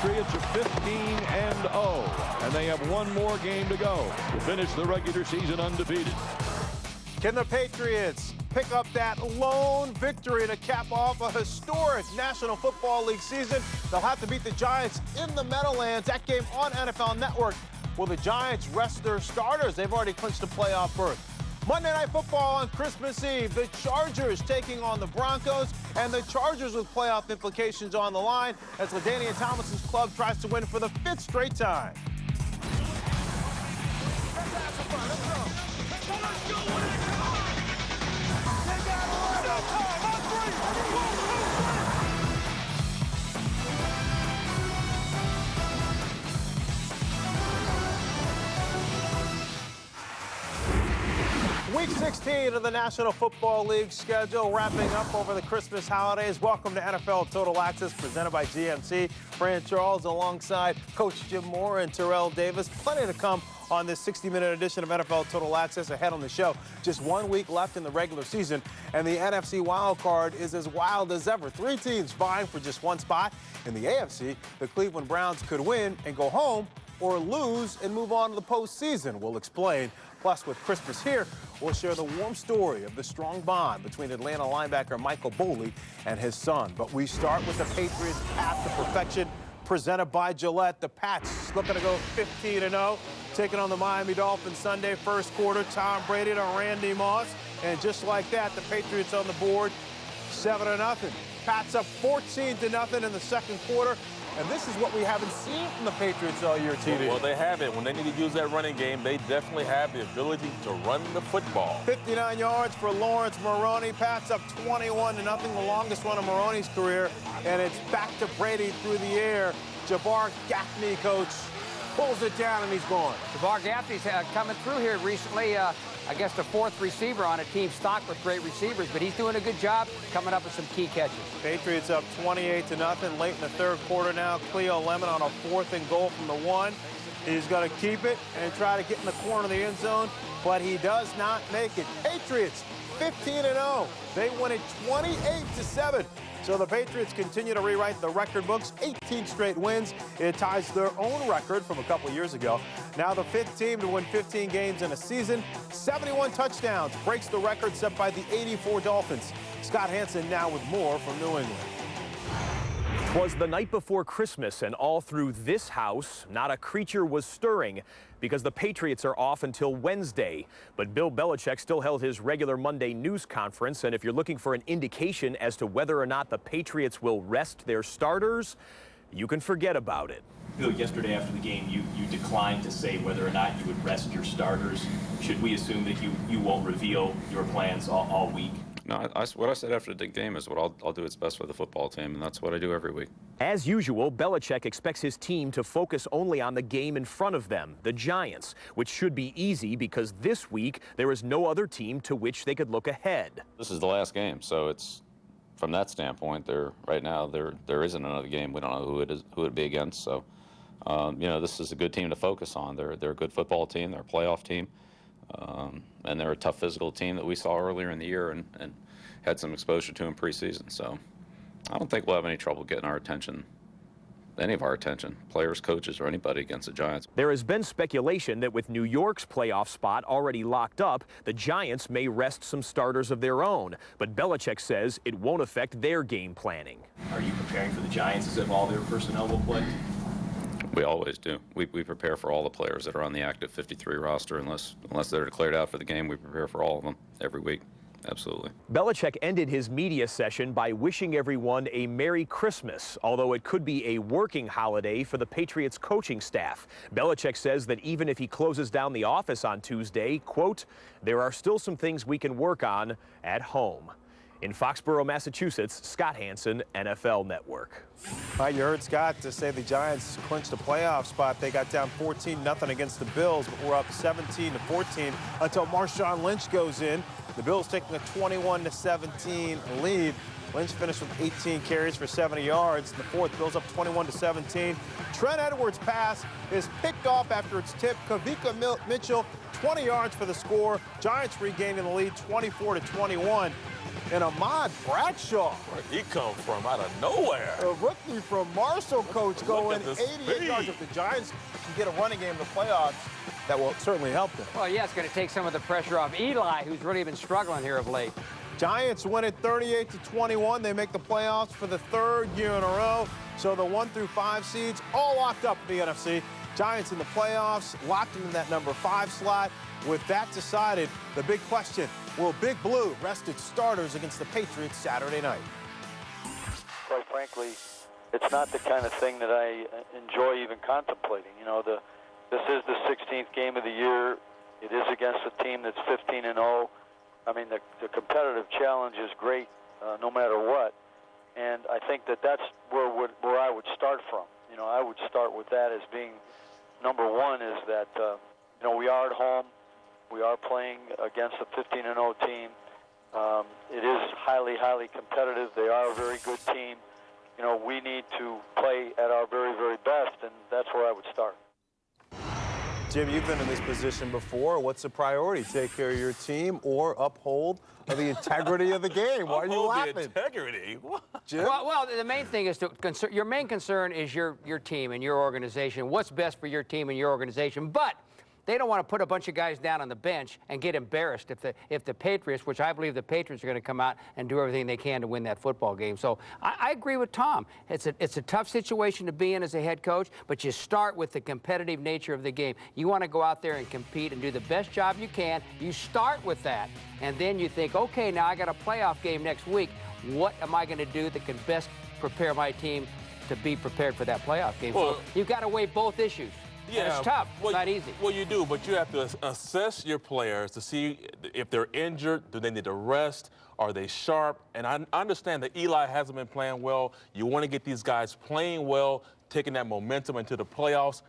Patriots are 15-0, and they have one more game to go to finish the regular season undefeated. Can the Patriots pick up that lone victory to cap off a historic National Football League season? They'll have to beat the Giants in the Meadowlands. That game on NFL Network. Will the Giants rest their starters? They've already clinched a playoff berth. Monday Night Football on Christmas Eve. The Chargers taking on the Broncos, and the Chargers with playoff implications on the line as LaDainian Tomlinson's club tries to win for the 5th straight time. Week 16 of the National Football League schedule wrapping up over the Christmas holidays. Welcome to NFL Total Access presented by GMC. Fran Charles alongside Coach Jim Moore and Terrell Davis. Plenty to come on this 60-minute edition of NFL Total Access. Ahead on the show, just 1 week left in the regular season, and the NFC Wildcard is as wild as ever. 3 teams vying for just 1 spot. In the AFC, the Cleveland Browns could win and go home, or lose and move on to the postseason. We'll explain. Plus, with Christmas here, we'll share the warm story of the strong bond between Atlanta linebacker Michael Boley and his son. But we start with the Patriots' path to perfection, presented by Gillette. The Pats looking to go 15-0, taking on the Miami Dolphins Sunday, first quarter. Tom Brady to Randy Moss. And just like that, the Patriots on the board, 7-0. Pats up 14-0 in the second quarter. And this is what we haven't seen from the Patriots all year, TD. Well, they have it. When they need to use that running game, they definitely have the ability to run the football. 59 yards for Lawrence Maroney. Pats up 21-0, the longest run of Maroney's career. And it's back to Brady through the air. Jabbar Gaffney, coach, pulls it down, and he's gone. Jabbar Gaffney's coming through here recently. I guess the 4th receiver on a team stocked with great receivers, but he's doing a good job coming up with some key catches. Patriots up 28-0 late in the third quarter now. Cleo Lemon on a 4th and goal from the 1. He's going to keep it and try to get in the corner of the end zone, but he does not make it. Patriots 15-0. They win it 28-7. So the Patriots continue to rewrite the record books, 18 straight wins. It ties their own record from a couple years ago. Now the 5th team to win 15 games in a season, 71 touchdowns, breaks the record set by the 84 Dolphins. Scott Hansen now with more from New England. 'Twas the night before Christmas, and all through this house, not a creature was stirring because the Patriots are off until Wednesday. But Bill Belichick still held his regular Monday news conference, and if you're looking for an indication as to whether or not the Patriots will rest their starters, you can forget about it. Bill, yesterday after the game, you declined to say whether or not you would rest your starters. Should we assume that you won't reveal your plans all week? No, what I said after the game is what I'll do its best for the football team, and that's what I do every week. As usual, Belichick expects his team to focus only on the game in front of them, the Giants, which should be easy because this week there is no other team to which they could look ahead. This is the last game, so it's from that standpoint. Right now there isn't another game. We don't know who it'd be against. So you know, this is a good team to focus on. They're a good football team. They're a playoff team. And they're a tough physical team that we saw earlier in the year and had some exposure to in preseason. So I don't think we'll have any trouble getting our attention, any of our attention, players, coaches, or anybody against the Giants. There has been speculation that with New York's playoff spot already locked up, the Giants may rest some starters of their own. But Belichick says it won't affect their game planning. Are you preparing for the Giants as if all their personnel will play? We always do. We prepare for all the players that are on the active 53 roster. Unless they're declared out for the game, we prepare for all of them every week. Absolutely. Belichick ended his media session by wishing everyone a Merry Christmas, although it could be a working holiday for the Patriots coaching staff. Belichick says that even if he closes down the office on Tuesday, quote, there are still some things we can work on at home. In Foxborough, Massachusetts, Scott Hansen, NFL Network. All right, you heard Scott to say the Giants clinched a playoff spot. They got down 14-0 against the Bills, but we're up 17-14 until Marshawn Lynch goes in. The Bills taking a 21-17 lead. Lynch finished with 18 carries for 70 yards. In the fourth, Bills up 21-17. Trent Edwards' pass is picked off after it's tipped. Kavika Mitchell, 20 yards for the score. Giants regaining the lead 24-21. and Ahmad Bradshaw. Where'd he come from? Out of nowhere. A rookie from Marshall, coach, going 88 yards. If the Giants can get a running game in the playoffs, that will certainly help them. Well, yeah, it's going to take some of the pressure off Eli, who's really been struggling here of late. Giants win it 38-21. They make the playoffs for the 3rd year in a row. So the 1 through 5 seeds all locked up for the NFC. Giants in the playoffs, locked into that number 5 slot. With that decided, the big question, will Big Blue rest its starters against the Patriots Saturday night? Quite frankly, it's not the kind of thing that I enjoy even contemplating. You know, this is the 16th game of the year. It is against a team that's 15-0. I mean, the competitive challenge is great no matter what. And I think that's where I would start from. You know, I would start with that as being number one is that, you know, we are at home. We are playing against a 15-0 team. It is highly, highly competitive. They are a very good team. You know, we need to play at our very, very best, and that's where I would start. Jim, you've been in this position before. What's the priority? Take care of your team or uphold the integrity of the game? Why are you laughing? The integrity? What? Jim? Well, the main thing is your main concern is your team and your organization. What's best for your team and your organization? But they don't want to put a bunch of guys down on the bench and get embarrassed if the Patriots, which I believe the Patriots are going to come out and do everything they can to win that football game. So I agree with Tom. It's a tough situation to be in as a head coach, but you start with the competitive nature of the game. You want to go out there and compete and do the best job you can. You start with that, and then you think, okay, now I got a playoff game next week. What am I going to do that can best prepare my team to be prepared for that playoff game? Well, so you've got to weigh both issues. Yeah, it's tough. Well, it's not easy. Well, you do, but you have to assess your players to see if they're injured, do they need to rest, are they sharp? And I understand that Eli hasn't been playing well. You want to get these guys playing well, taking that momentum into the playoffs.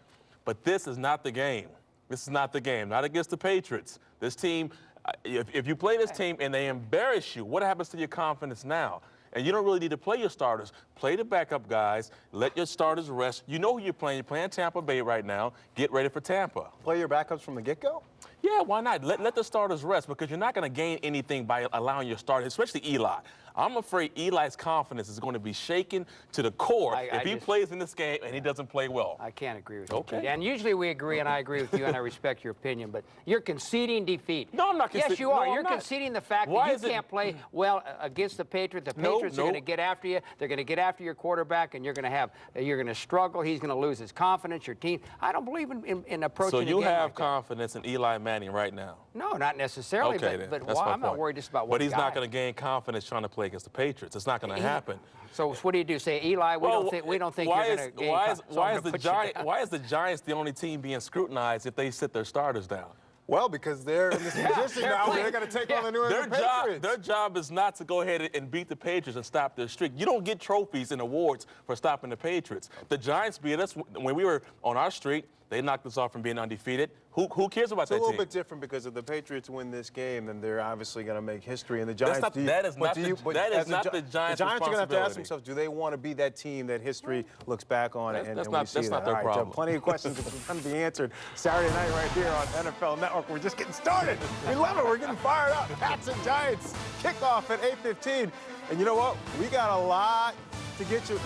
But this is not the game. This is not the game, not against the Patriots. This team, if you play this team and they embarrass you, what happens to your confidence now? And you don't really need to play your starters. Play the backup guys. Let your starters rest. You know who you're playing. You're playing Tampa Bay right now. Get ready for Tampa. Play your backups from the get-go? Yeah, why not? Let the starters rest because you're not going to gain anything by allowing your starters, especially Eli. I'm afraid Eli's confidence is going to be shaken to the core if he plays in this game and he doesn't play well. I can't agree with you. Okay. And usually we agree, and I agree with you, and I respect your opinion, but you're conceding defeat. No, I'm not conceding. Yes, you are. No, you're conceding the fact that you can't play well against the Patriots. The Patriots are going to get after you. They're going to get after your quarterback, and you're going to struggle. He's going to lose his confidence, your team. I don't believe in approaching So the you game have like confidence in Eli Manning right now? No, not necessarily, okay, but that's my I'm not point. worried just about one But he's guy. not going to gain confidence trying to play against the Patriots. It's not going to happen. So what do? Say, Eli, we don't think you're going to gain confidence. Why is the Giants the only team being scrutinized if they sit their starters down? Well, because they're in this position now where they're going to take on the New England Patriots. Their job is not to go ahead and beat the Patriots and stop their streak. You don't get trophies and awards for stopping the Patriots. The Giants beat us when we were on our streak. They knocked us off from being undefeated. Who cares about that team? It's a little bit different because if the Patriots win this game, then they're obviously going to make history. And the Giants, that is not the Giants' The Giants are going to have to ask themselves, do they want to be that team that history looks back on and we see that? That's not their problem. Right, plenty of questions that are going to be answered Saturday night right here on NFL Network. We're just getting started. We love it. We're getting fired up. Pats and Giants kickoff at 8:15. And you know what? We got a lot to get you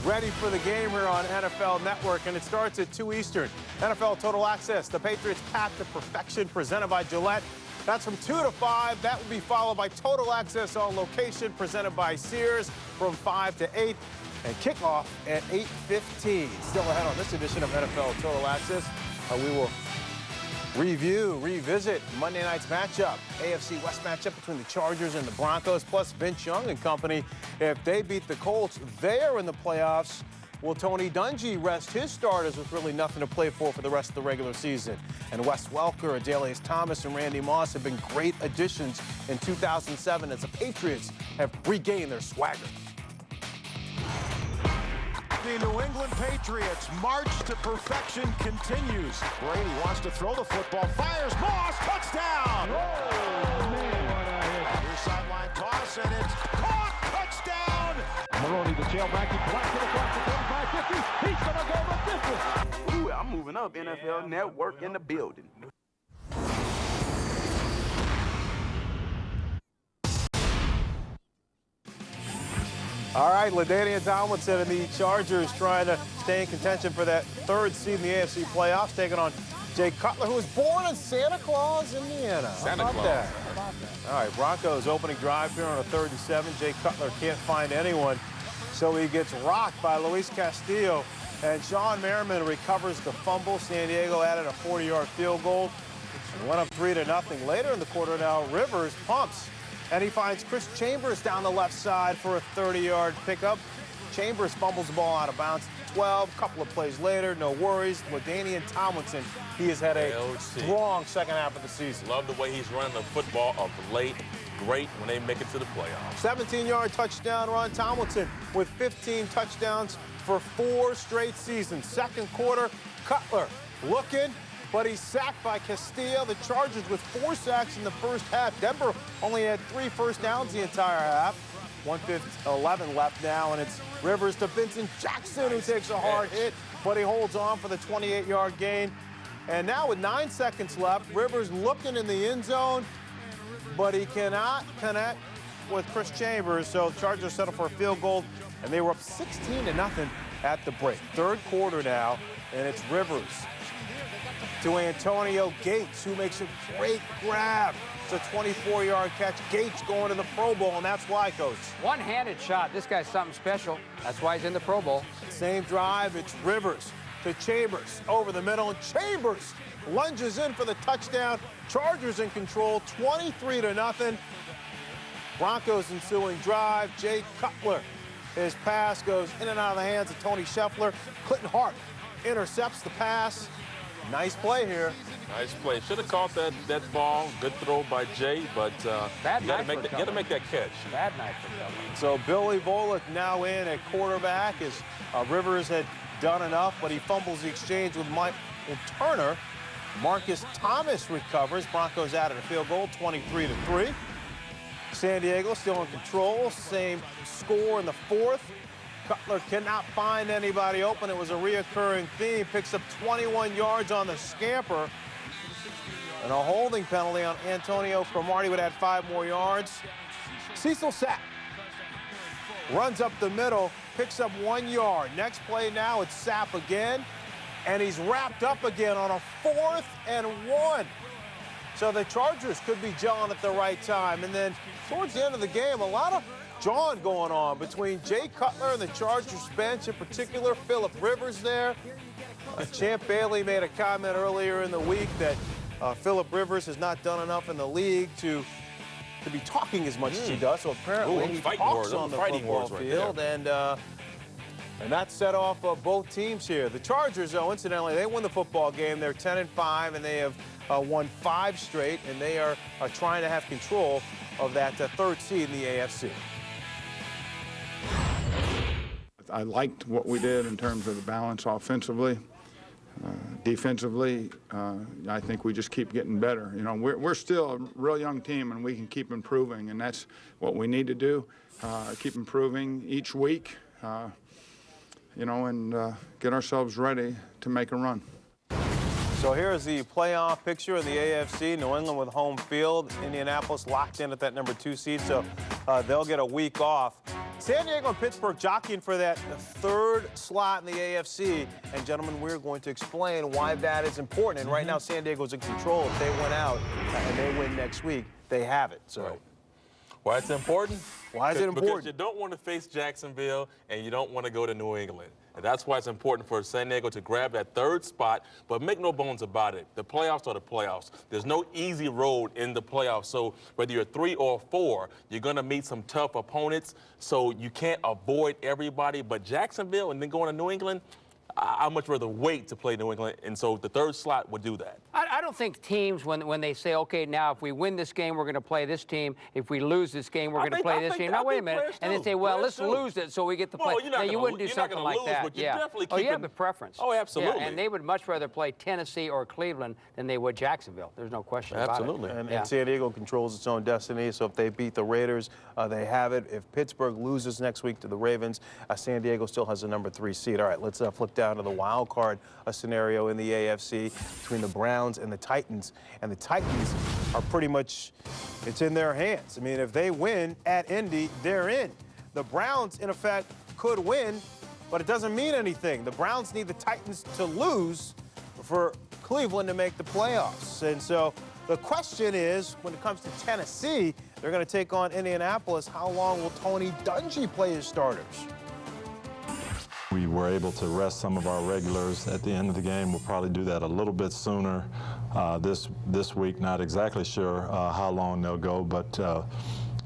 ready for the game here on NFL Network, and it starts at 2 Eastern. NFL Total Access, the Patriots Path to Perfection, presented by Gillette. That's from 2 to 5. That will be followed by Total Access on Location, presented by Sears, from 5 to 8. And kickoff at 8:15. Still ahead on this edition of NFL Total Access. We will revisit Monday night's matchup, AFC West matchup between the Chargers and the Broncos, plus Vince Young and company. If they beat the Colts, they're in the playoffs. Will Tony Dungy rest his starters with really nothing to play for the rest of the regular season? And Wes Welker, Adelius Thomas, and Randy Moss have been great additions in 2007 as the Patriots have regained their swagger. The New England Patriots march to perfection continues. Brady wants to throw the football, fires, Moss, touchdown! Oh, man. Near sideline toss, and it's caught, touchdown! Moreeeee, the tailback, he blocks it across the 45, 50. He's going to go the distance. Ooh, I'm moving up. NFL Network in the building. All right, LaDainian Tomlinson and the Chargers trying to stay in contention for that third seed in the AFC playoffs, taking on Jay Cutler, who was born in Santa Claus, Indiana. How about that? All right, Broncos opening drive here on a 3rd and 7. Jay Cutler can't find anyone, so he gets rocked by Luis Castillo, and Sean Merriman recovers the fumble. San Diego added a 40-yard field goal and went up 3-0. Later in the quarter now, Rivers pumps, and he finds Chris Chambers down the left side for a 30-yard pickup. Chambers fumbles the ball out of bounds. 12, couple of plays later, no worries. LaDainian Tomlinson, he has had a strong second half of the season. Love the way he's running the football of late. Great when they make it to the playoffs. 17-yard touchdown run. Tomlinson with 15 touchdowns for 4 straight seasons. Second quarter, Cutler looking, but he's sacked by Castillo. The Chargers with 4 sacks in the first half. Denver only had 3 first downs the entire half. 1:11 left now, and it's Rivers to Vincent Jackson, who takes a hard hit, but he holds on for the 28-yard gain. And now with 9 seconds left, Rivers looking in the end zone, but he cannot connect with Chris Chambers, so the Chargers settle for a field goal, and they were up 16-0 at the break. Third quarter now, and it's Rivers to Antonio Gates, who makes a great grab. It's a 24-yard catch. Gates going to the Pro Bowl, and that's why, Coach. One-handed shot. This guy's something special. That's why he's in the Pro Bowl. Same drive. It's Rivers to Chambers over the middle, and Chambers lunges in for the touchdown. Chargers in control, 23-0. Broncos ensuing drive. Jay Cutler. His pass goes in and out of the hands of Tony Scheffler. Clinton Hart intercepts the pass. Nice play here. Nice play. Should have caught that ball. Good throw by Jay, but you got to make that catch. Bad night for Cutler. So Billy Volek now in at quarterback as Rivers had done enough, but he fumbles the exchange with Mike Turner. Marcus Thomas recovers. Broncos added a field goal, 23-3. San Diego still in control. Same score in the fourth. Cutler cannot find anybody open. It was a reoccurring theme. Picks up 21 yards on the scamper. And a holding penalty on Antonio Cromartie would add 5 more yards. Cecil Sapp runs up the middle, picks up 1 yard. Next play now, it's Sapp again. And he's wrapped up again on a 4th and 1. So the Chargers could be gelling at the right time. And then towards the end of the game, a lot of jawing going on between Jay Cutler and the Chargers bench, in particular Phillip Rivers there. Champ Bailey made a comment earlier in the week that Phillip Rivers has not done enough in the league to be talking as much as he does. So apparently he talks on the football field, and that set off both teams here. The Chargers, though, incidentally, they win the football game. They're 10-5, and they have won 5 straight, and they are trying to have control of that 3rd seed in the AFC. I liked what we did in terms of the balance offensively. Defensively, I think we just keep getting better. You know, we're still a real young team, and we can keep improving, and that's what we need to do. Keep improving each week, you know, and get ourselves ready to make a run. So here's the playoff picture of the AFC. New England with home field. Indianapolis locked in at that number 2 seed, so they'll get a week off. San Diego and Pittsburgh jockeying for that 3rd slot in the AFC. And, gentlemen, we're going to explain why that is important. And right now, San Diego's in control. If they win out and they win next week, they have it. So, right. Why it's important? Why is it important? Because you don't want to face Jacksonville, and you don't want to go to New England. And that's why it's important for San Diego to grab that 3rd spot. But make no bones about it. The playoffs are the playoffs. There's no easy road in the playoffs. So whether you're 3 or 4, you're going to meet some tough opponents. So you can't avoid everybody. But Jacksonville and then going to New England, I'd much rather wait to play New England, and so the 3rd slot would do that. I don't think teams, when they say, okay, now if we win this game, we're going to play this team. If we lose this game, we're going to play this team. Now, wait a minute. And then say, well, let's lose it so we get to play. Well, now, you wouldn't do something like that. But yeah. Oh, you have the preference. Oh, absolutely. Yeah, and they would much rather play Tennessee or Cleveland than they would Jacksonville. There's no question about it. Absolutely. And San Diego controls its own destiny, so if they beat the Raiders, they have it. If Pittsburgh loses next week to the Ravens, San Diego still has the number 3 seed. All right, let's flip down to the wild card scenario in the AFC between the Browns and the Titans. And the Titans are pretty much, it's in their hands. I mean, if they win at Indy, they're in. the Browns, in effect, could win, but it doesn't mean anything. The Browns need the Titans to lose for Cleveland to make the playoffs. And so the question is, when it comes to Tennessee, they're going to take on Indianapolis. How long will Tony Dungy play his starters? We were able to rest some of our regulars at the end of the game. We'll probably do that a little bit sooner this week. Not exactly sure how long they'll go, but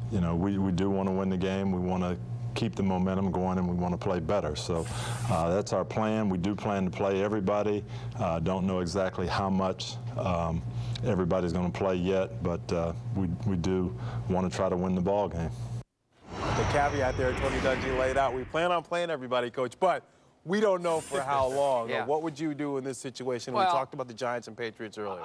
you know, we do want to win the game. We want to keep the momentum going, and we want to play better. So that's our plan. We do plan to play everybody. Don't know exactly how much everybody's going to play yet, but we do want to try to win the ball game. The caveat there Tony Dungy laid out, we plan on playing everybody, Coach, but we don't know for how long. Yeah. What would you do in this situation? Well, we talked about the Giants and Patriots earlier.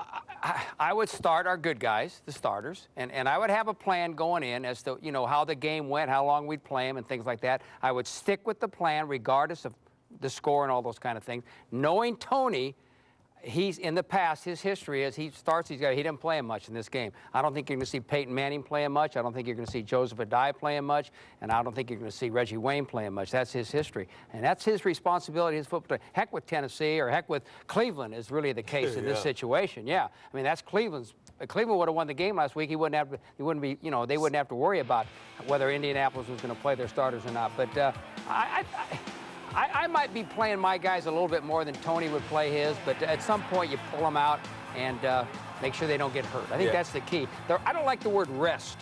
I would start our good guys, the starters, and I would have a plan going in as to, you know, how the game went, how long we'd play them and things like that. I would stick with the plan regardless of the score and all those kind of things. Knowing Tony, he's in the past, his history is he didn't play him much in this game. I don't think you're going to see Peyton Manning playing much. I don't think you're going to see Joseph Adai playing much. And I don't think you're going to see Reggie Wayne playing much. That's his history. And that's his responsibility, his football team. Heck with Tennessee or heck with Cleveland is really the case in this situation. Yeah. I mean, that's Cleveland's. If Cleveland would have won the game last week, they wouldn't have to worry about whether Indianapolis was going to play their starters or not. But I might be playing my guys a little bit more than Tony would play his, but at some point you pull them out and make sure they don't get hurt. I think that's the key. I don't like the word rest.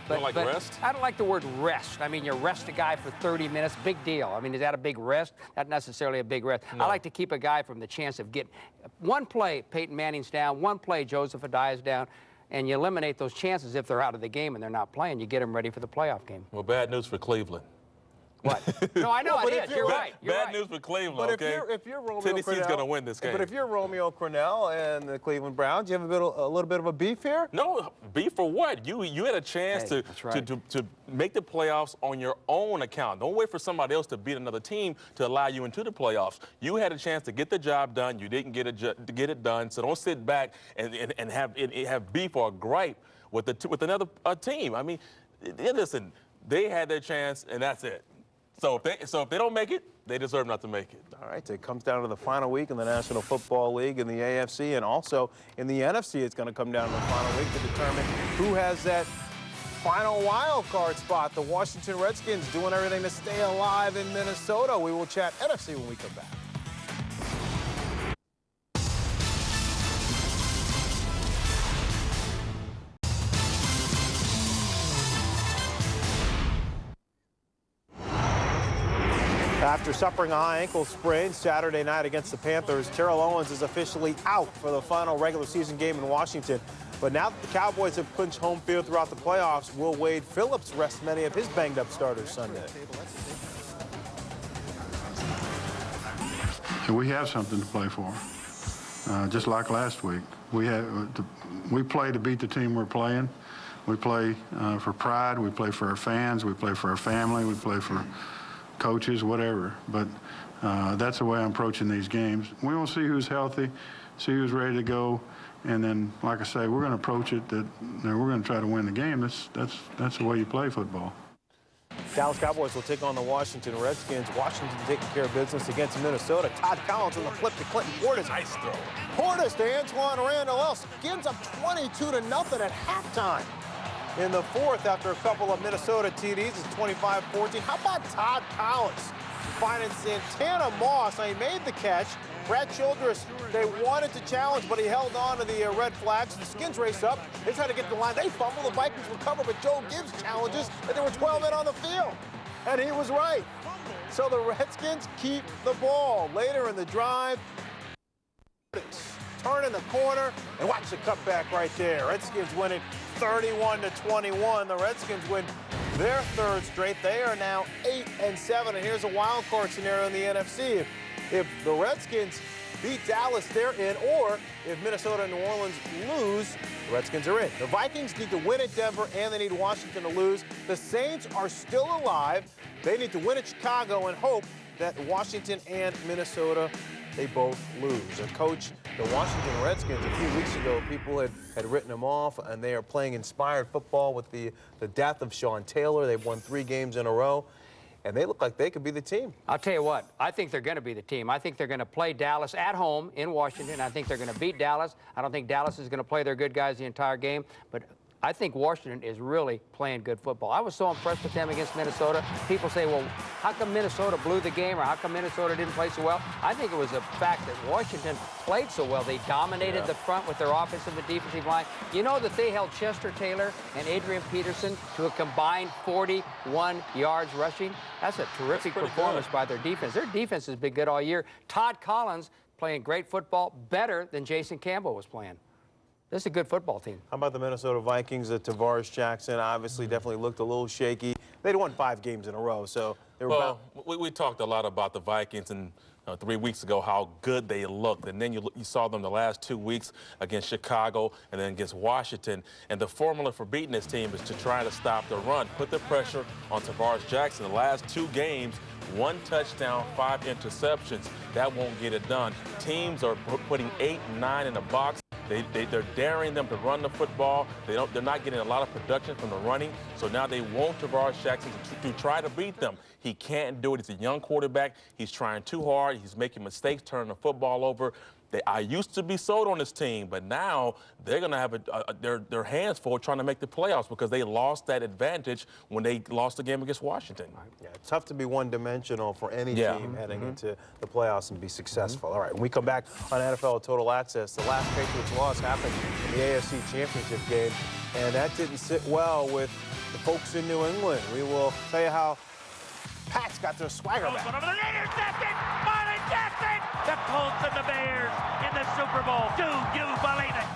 You don't like rest? I don't like the word rest. I mean, you rest a guy for 30 minutes, big deal. I mean, is that a big rest? Not necessarily a big rest. No. I like to keep a guy from the chance of getting one play, Peyton Manning's down, one play, Joseph Adai is down, and you eliminate those chances if they're out of the game and they're not playing. You get them ready for the playoff game. Well, bad news for Cleveland. What? No, I know it is. You're right. Bad news for Cleveland, okay? If you're Romeo Tennessee's Crennel, going to win this game. But if you're Romeo Crennel and the Cleveland Browns, you have a little bit of a beef here? No, beef for what? You had a chance to make the playoffs on your own account. Don't wait for somebody else to beat another team to allow you into the playoffs. You had a chance to get the job done. You didn't get it done. So don't sit back and have beef or a gripe with another team. I mean, listen, they had their chance, and that's it. So if they don't make it, they deserve not to make it. All right, it comes down to the final week in the National Football League in the AFC, and also in the NFC, it's going to come down to the final week to determine who has that final wild card spot. The Washington Redskins doing everything to stay alive in Minnesota. We will chat NFC when we come back. After suffering a high ankle sprain Saturday night against the Panthers, Terrell Owens is officially out for the final regular season game in Washington. But now that the Cowboys have clinched home field throughout the playoffs, will Wade Phillips rest many of his banged-up starters Sunday? We have something to play for, just like last week. We play to beat the team we're playing. We play for pride. We play for our fans. We play for our family. We play for coaches, whatever. But that's the way I'm approaching these games. We want to see who's healthy, see who's ready to go, and then, like I say, we're going to approach it that we're going to try to win the game. That's the way you play football. Dallas Cowboys will take on the Washington Redskins. Washington taking care of business against Minnesota. Todd Collins on the flip to Clinton Portis. Nice throw. Portis to Antoine Randall. Skins up 22-0 at halftime. In the fourth, after a couple of Minnesota TDs, it's 25-14. How about Todd Collins finding Santana Moss? Now, he made the catch. Brad Childress, they wanted to challenge, but he held on to the red flags. The Skins race up. They try to get to the line. They fumble. The Vikings recover, but Joe Gibbs challenges, and there were 12 men on the field. And he was right. So the Redskins keep the ball. Later in the drive, turn in the corner, and watch the cutback right there. Redskins win it 31-21. The Redskins win their third straight. They are now 8-7, and here's a wild card scenario in the NFC. If the Redskins beat Dallas, they're in, or if Minnesota and New Orleans lose, the Redskins are in. The Vikings need to win at Denver, and they need Washington to lose. The Saints are still alive. They need to win at Chicago and hope that Washington and Minnesota, they both lose. And coach, the Washington Redskins, a few weeks ago, people had written them off, and they are playing inspired football with the death of Sean Taylor. They've won 3 games in a row. and they look like they could be the team. I'll tell you what, I think they're going to be the team. I think they're going to play Dallas at home in Washington. I think they're going to beat Dallas. I don't think Dallas is going to play their good guys the entire game, but I think Washington is really playing good football. I was so impressed with them against Minnesota. People say, well, how come Minnesota blew the game, or how come Minnesota didn't play so well? I think it was the fact that Washington played so well. They dominated the front with their offensive and defensive line. You know that they held Chester Taylor and Adrian Peterson to a combined 41 yards rushing? That's a terrific performance by their defense. Their defense has been good all year. Todd Collins playing great football, better than Jason Campbell was playing. This is a good football team. How about the Minnesota Vikings? Tavares Jackson obviously definitely looked a little shaky. They'd won 5 games in a row, so they were we talked a lot about the Vikings and 3 weeks ago how good they looked, and then you saw them the last 2 weeks against Chicago and then against Washington. And the formula for beating this team is to try to stop the run, put the pressure on Tavares Jackson. The last 2 games, 1 touchdown, 5 interceptions. That won't get it done. Teams are putting 8 and 9 in the box. They're daring them to run the football. They're not getting a lot of production from the running. So now they want Tavares Jackson to try to beat them. He can't do it. He's a young quarterback. He's trying too hard. He's making mistakes, turning the football over. I used to be sold on this team, but now they're going to have their hands full trying to make the playoffs because they lost that advantage when they lost the game against Washington. Yeah, it's tough to be one-dimensional for any team heading into the playoffs and be successful. All right, when we come back on NFL Total Access, the last Patriots loss happened in the AFC Championship game, and that didn't sit well with the folks in New England. We will tell you how Pats got their swagger back. Intercepted! Marlon Jackson! The Colts and the Bears in the Super Bowl. Do you believe it?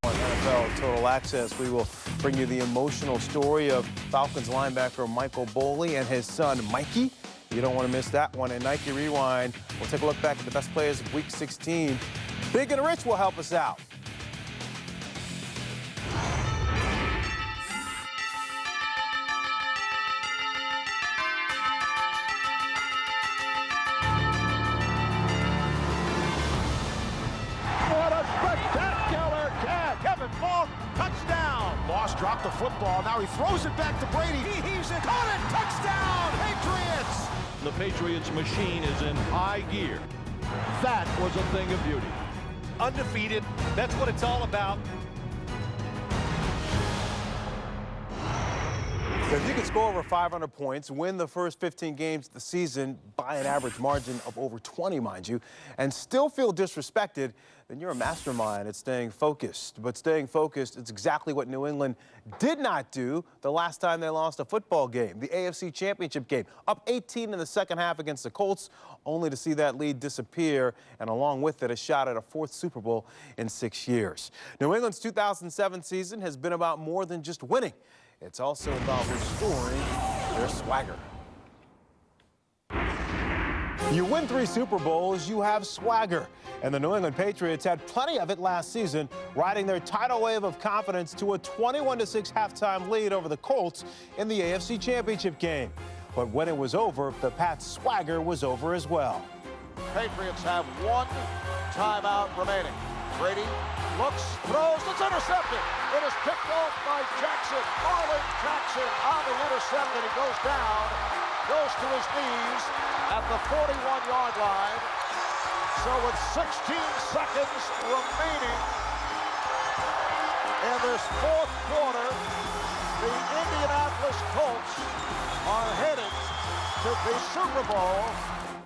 On NFL Total Access, we will bring you the emotional story of Falcons linebacker Michael Boley and his son Mikey. You don't want to miss that one. In Nike Rewind, we'll take a look back at the best players of Week 16. Big and Rich will help us out. Touchdown! Moss dropped the football. Now he throws it back to Brady. He heaves it. Caught it! Touchdown! Patriots! The Patriots machine is in high gear. That was a thing of beauty. Undefeated. That's what it's all about. If you can score over 500 points, win the first 15 games of the season by an average margin of over 20, mind you, and still feel disrespected, then you're a mastermind at staying focused. But staying focused is exactly what New England did not do the last time they lost a football game, the AFC Championship game. Up 18 in the second half against the Colts, only to see that lead disappear, and along with it, a shot at a 4th Super Bowl in 6 years. New England's 2007 season has been about more than just winning. It's also about restoring their swagger. You win 3 Super Bowls, you have swagger. And the New England Patriots had plenty of it last season, riding their tidal wave of confidence to a 21-6 halftime lead over the Colts in the AFC Championship game. But when it was over, the Pats' swagger was over as well. Patriots have 1 timeout remaining. Brady looks, throws, it's intercepted. It is picked off by Jackson. Marlon Jackson on the intercept, and he goes down, goes to his knees at the 41-yard line. So with 16 seconds remaining in this 4th quarter, the Indianapolis Colts are headed to the Super Bowl.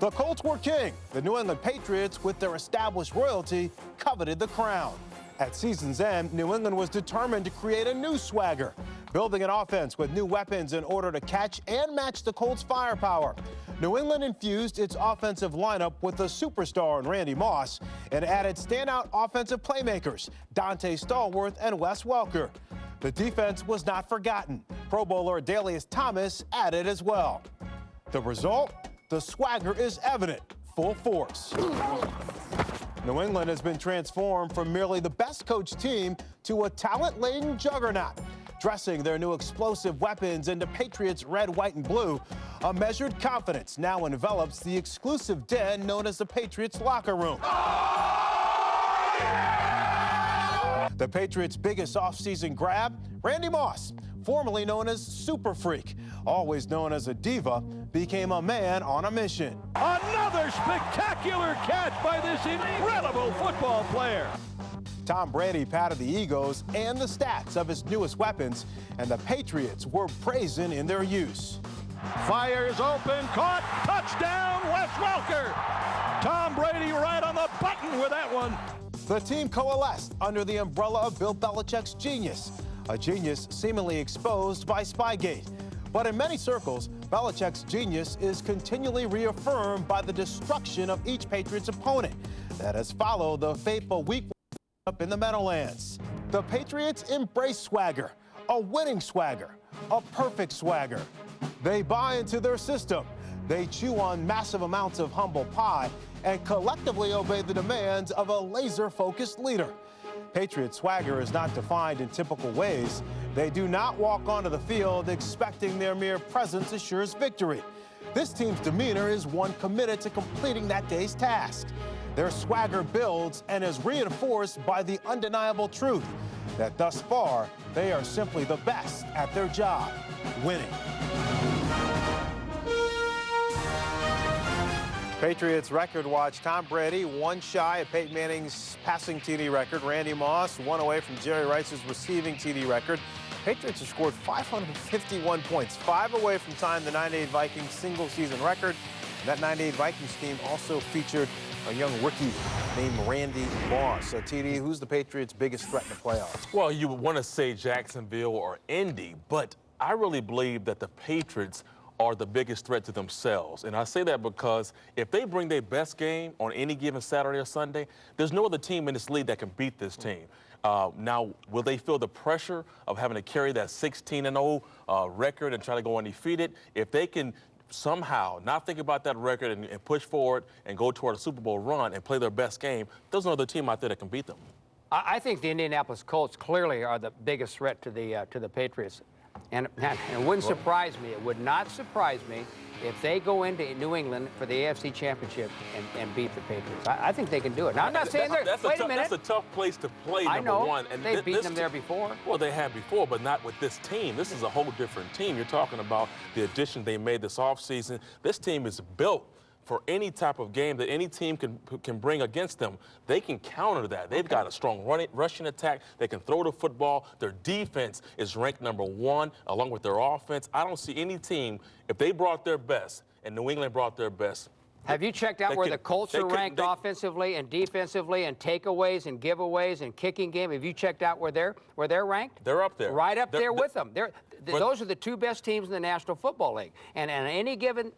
The Colts were king. The New England Patriots, with their established royalty, coveted the crown. At season's end, New England was determined to create a new swagger, building an offense with new weapons in order to catch and match the Colts' firepower. New England infused its offensive lineup with a superstar in Randy Moss and added standout offensive playmakers, Dante Stallworth and Wes Welker. The defense was not forgotten. Pro Bowler Adalius Thomas added as well. The result? The swagger is evident, full force. New England has been transformed from merely the best coached team to a talent-laden juggernaut. Dressing their new explosive weapons into Patriots red, white, and blue, a measured confidence now envelops the exclusive den known as the Patriots locker room. The Patriots' biggest offseason grab, Randy Moss, formerly known as Super Freak, always known as a diva, became a man on a mission. Another spectacular catch by this incredible football player. Tom Brady patted the egos and the stats of his newest weapons, and the Patriots were brazen in their use. Fires open, caught, touchdown, Wes Welker. Tom Brady right on the button with that one. The team coalesced under the umbrella of Bill Belichick's genius, a genius seemingly exposed by Spygate. But in many circles, Belichick's genius is continually reaffirmed by the destruction of each Patriots opponent that has followed the fateful week up in the Meadowlands. The Patriots embrace swagger, a winning swagger, a perfect swagger. They buy into their system. They chew on massive amounts of humble pie and collectively obey the demands of a laser-focused leader. Patriot swagger is not defined in typical ways. They do not walk onto the field expecting their mere presence assures victory. This team's demeanor is one committed to completing that day's task. Their swagger builds and is reinforced by the undeniable truth that thus far, they are simply the best at their job, winning. Patriots record watch: Tom Brady, one shy of Peyton Manning's passing TD record. Randy Moss, one away from Jerry Rice's receiving TD record. Patriots have scored 551 points, 5 away from tying the '98 Vikings single-season record. And that '98 Vikings team also featured a young rookie named Randy Moss. TD, who's the Patriots' biggest threat in the playoffs? Well, you would want to say Jacksonville or Indy, but I really believe that the Patriots are the biggest threat to themselves. And I say that because if they bring their best game on any given Saturday or Sunday, there's no other team in this league that can beat this team. Now, will they feel the pressure of having to carry that 16-0 record and try to go undefeated? If they can somehow not think about that record and push forward and go toward a Super Bowl run and play their best game, there's no other team out there that can beat them. I think the Indianapolis Colts clearly are the biggest threat to the Patriots. And it wouldn't surprise me, it would not surprise me if they go into New England for the AFC Championship and beat the Patriots. I think they can do it. Now, I'm not saying they're, wait a minute. That's a tough place to play, number one. And they've beaten them there before. Well, they have before, but not with this team. This is a whole different team. You're talking about the addition they made this offseason. This team is built for any type of game that any team can bring against them. They can counter that. They've got a strong rushing attack. They can throw the football. Their defense is ranked #1 along with their offense. I don't see any team, if they brought their best and New England brought their best. Have you checked out where the Colts are ranked offensively and defensively and takeaways and giveaways and kicking game? Have you checked out where they're ranked? They're up there. Right up there with them. Those are the two best teams in the National Football League. And on any given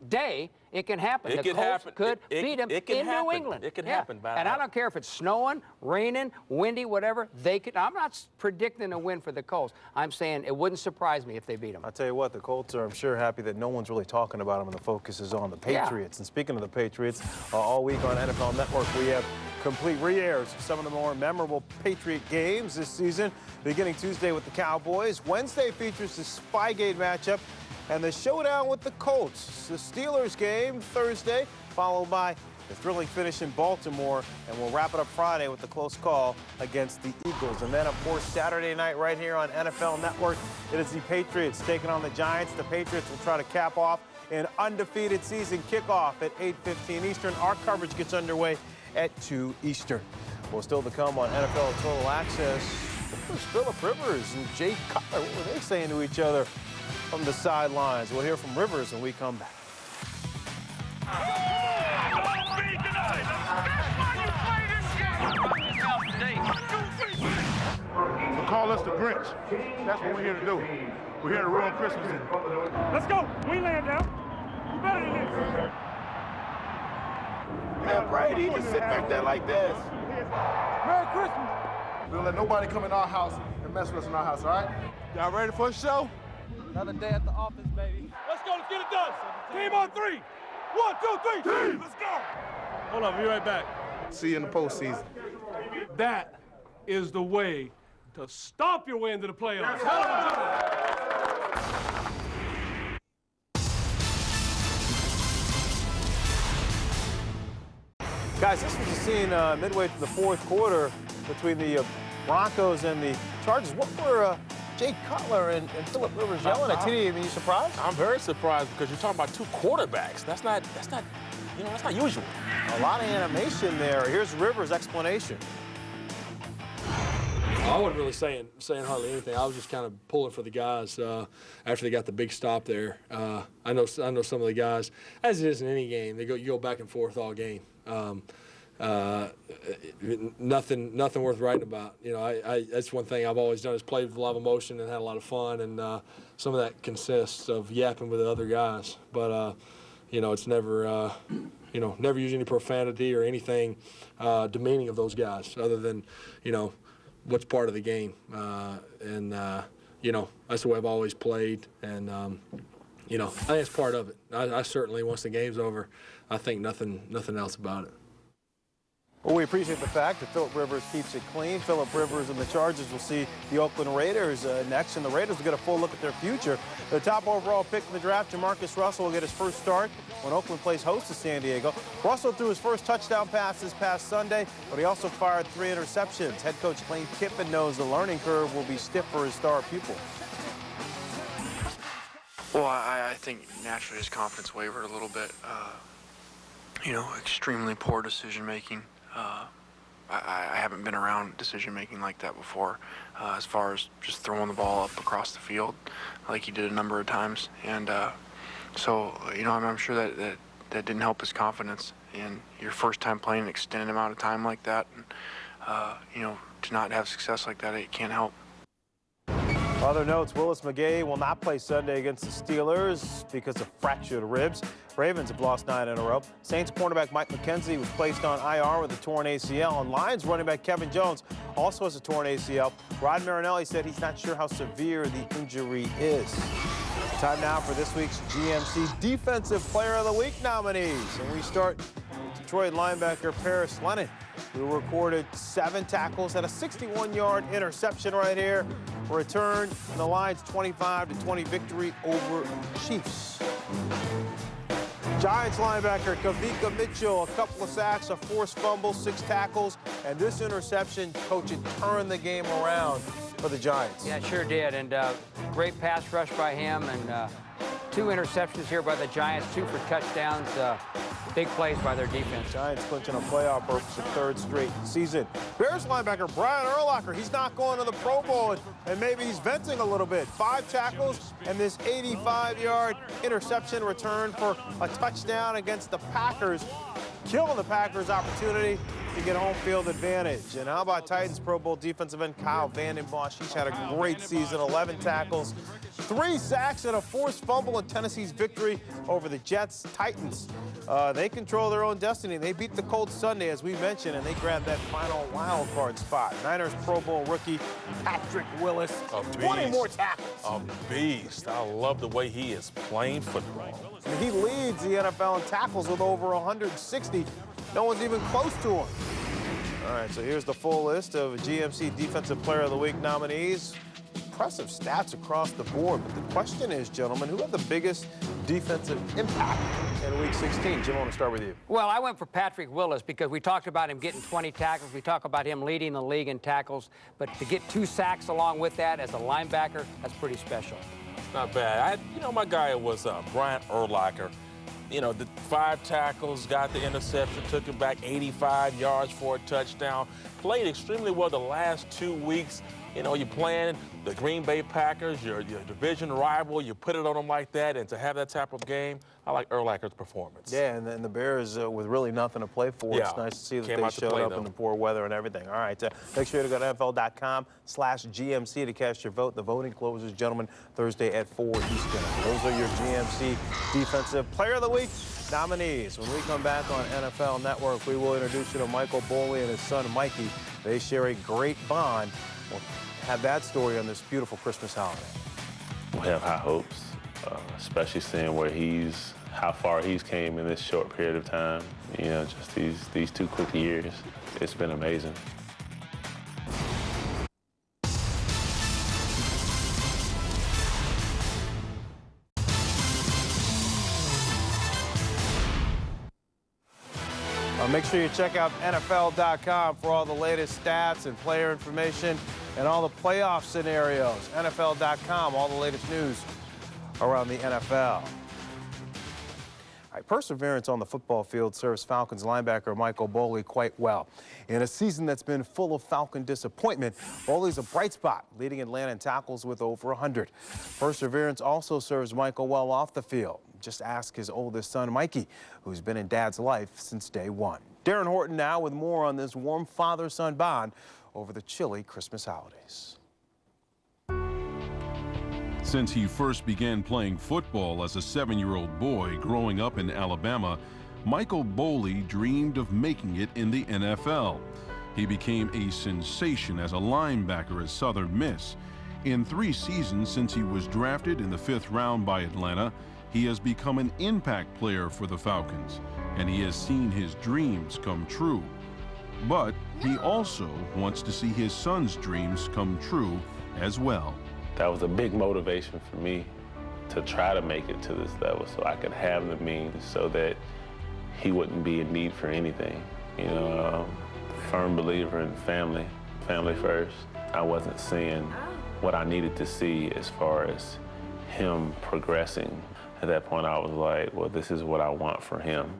day, it can happen. The Colts could beat them in New England. It can happen. And I don't care if it's snowing, raining, windy, whatever. They could. I'm not predicting a win for the Colts. I'm saying it wouldn't surprise me if they beat them. I'll tell you what, the Colts are, I'm sure, happy that no one's really talking about them and the focus is on the Patriots. Yeah. And speaking of the Patriots, all week on NFL Network, we have complete re-airs of some of the more memorable Patriot games this season, beginning Tuesday with the Cowboys. Wednesday features the Spygate matchup and the showdown with the Colts. The Steelers game Thursday, followed by the thrilling finish in Baltimore, and we'll wrap it up Friday with the close call against the Eagles. And then, of course, Saturday night right here on NFL Network, it is the Patriots taking on the Giants. The Patriots will try to cap off an undefeated season kickoff at 8:15 Eastern. Our coverage gets underway at 2 Eastern. Well, still to come on NFL Total Access, there's Phillip Rivers and Jay Cutler. What were they saying to each other from the sidelines? We'll hear from Rivers when we come back. So call us the Grinch. That's what we're here to do. We're here to ruin Christmas. Let's go. We land down. You better than this. Man, Brady, you just sit back there like this. Merry Christmas. We don't let nobody come in our house and mess with us in our house, all right? Y'all ready for a show? Another day at the office, baby. Let's go. Let's get it done. Team on 3. 1, 2, 3. Team. Let's go. Hold on. Be right back. See you in the postseason. That is the way to stomp your way into the playoffs. Guys, this was a scene midway through the fourth quarter between the Broncos and the Chargers. What were Jay Cutler and Phillip Rivers yelling at TD? Are you surprised? I'm very surprised because you're talking about two quarterbacks. That's not usual. A lot of animation there. Here's Rivers' explanation. I wasn't really saying hardly anything. I was just kind of pulling for the guys after they got the big stop there. I know some of the guys, as it is in any game, you go back and forth all game. Nothing worth writing about. That's one thing I've always done is played with a lot of emotion and had a lot of fun, and some of that consists of yapping with the other guys. But it's never never use any profanity or anything demeaning of those guys, other than what's part of the game. That's the way I've always played, and I think it's part of it. I certainly, once the game's over, I think nothing else about it. Well, we appreciate the fact that Phillip Rivers keeps it clean. Phillip Rivers and the Chargers will see the Oakland Raiders next, and the Raiders will get a full look at their future. The top overall pick in the draft, Jamarcus Russell, will get his first start when Oakland plays host to San Diego. Russell threw his first touchdown pass this past Sunday, but he also fired 3 interceptions. Head coach Lane Kiffin knows the learning curve will be stiff for his star pupil. Well, I think naturally his confidence wavered a little bit. Extremely poor decision-making. I haven't been around decision-making like that before, as far as just throwing the ball up across the field like he did a number of times. And so, I'm sure that didn't help his confidence. And your first time playing an extended amount of time like that, and, to not have success like that, it can't help. Other notes, Willis McGahee will not play Sunday against the Steelers because of fractured ribs. Ravens have lost 9 in a row. Saints cornerback Mike McKenzie was placed on IR with a torn ACL. And Lions running back Kevin Jones also has a torn ACL. Rod Marinelli said he's not sure how severe the injury is. Time now for this week's GMC Defensive Player of the Week nominees. And we start with Detroit linebacker Paris Lennon, who recorded 7 tackles, had a 61-yard interception right here. Return in the Lions' 25-20 victory over Chiefs. Giants linebacker Kavika Mitchell, a couple of sacks, a forced fumble, 6 tackles, and this interception, coach, it turned the game around for the Giants. Yeah, it sure did, and great pass rush by him, and 2 interceptions here by the Giants, 2 for touchdowns. Big plays by their defense. Giants clinching a playoff berth for the 3rd straight season. Bears linebacker Brian Urlacher, he's not going to the Pro Bowl, and maybe he's venting a little bit. 5 tackles and this 85-yard interception return for a touchdown against the Packers, killing the Packers' opportunity to get home field advantage. And how about Titans Pro Bowl defensive end Kyle Vanden Bosch? He's had a great season, 11 tackles, 3 sacks, and a forced fumble in Tennessee's victory over the Jets. Titans, they control their own destiny. They beat the Colts Sunday, as we mentioned, and they grabbed that final wild card spot. Niners Pro Bowl rookie Patrick Willis, 20 more tackles. A beast. I love the way he is playing football. And he leads the NFL in tackles with over 160. No one's even close to him. All right, so here's the full list of GMC Defensive Player of the Week nominees. Impressive stats across the board, but the question is, gentlemen, who had the biggest defensive impact in Week 16? Jim, I want to start with you. Well, I went for Patrick Willis because we talked about him getting 20 tackles. We talked about him leading the league in tackles, but to get 2 sacks along with that as a linebacker, that's pretty special. Not bad. My guy was Brian Urlacher. The 5 tackles, got the interception, took it back 85 yards for a touchdown. Played extremely well the last 2 weeks. You're playing the Green Bay Packers, your division rival. You put it on them like that, and to have that type of game, I like Urlacher's performance. Yeah, and then the Bears with really nothing to play for. Yeah. It's nice to see that Came they out to showed play, up though. in the poor weather and everything. All right, make sure to go to NFL.com/GMC to cast your vote. The voting closes, gentlemen, Thursday at 4 Eastern. Those are your GMC Defensive Player of the Week nominees. When we come back on NFL Network, we will introduce you to Michael Boley and his son, Mikey. They share a great bond. We'll have that story on this beautiful Christmas holiday. We have high hopes, especially seeing how far he's came in this short period of time. Just these 2 quick years. It's been amazing. Make sure you check out NFL.com for all the latest stats and player information and all the playoff scenarios. NFL.com, all the latest news around the NFL. All right, perseverance on the football field serves Falcons linebacker Michael Boley quite well. In a season that's been full of Falcon disappointment, Boley's a bright spot, leading Atlanta in tackles with over 100. Perseverance also serves Michael well off the field. Just ask his oldest son, Mikey, who's been in Dad's life since day one. Darren Horton now with more on this warm father-son bond over the chilly Christmas holidays. Since he first began playing football as a 7-year-old boy growing up in Alabama, Michael Boley dreamed of making it in the NFL. He became a sensation as a linebacker at Southern Miss. In 3 seasons since he was drafted in the 5th round by Atlanta, he has become an impact player for the Falcons, and he has seen his dreams come true. But he also wants to see his son's dreams come true as well. That was a big motivation for me to try to make it to this level so I could have the means so that he wouldn't be in need for anything. You know, firm believer in family first. I wasn't seeing what I needed to see as far as him progressing. At that point, I was like, well, this is what I want for him.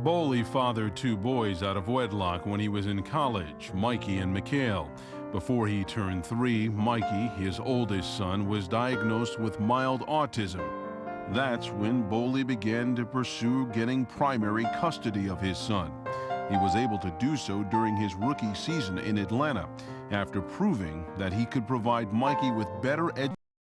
Boley fathered 2 boys out of wedlock when he was in college, Mikey and Mikhail. Before he turned 3, Mikey, his oldest son, was diagnosed with mild autism. That's when Boley began to pursue getting primary custody of his son. He was able to do so during his rookie season in Atlanta, after proving that he could provide Mikey with better education.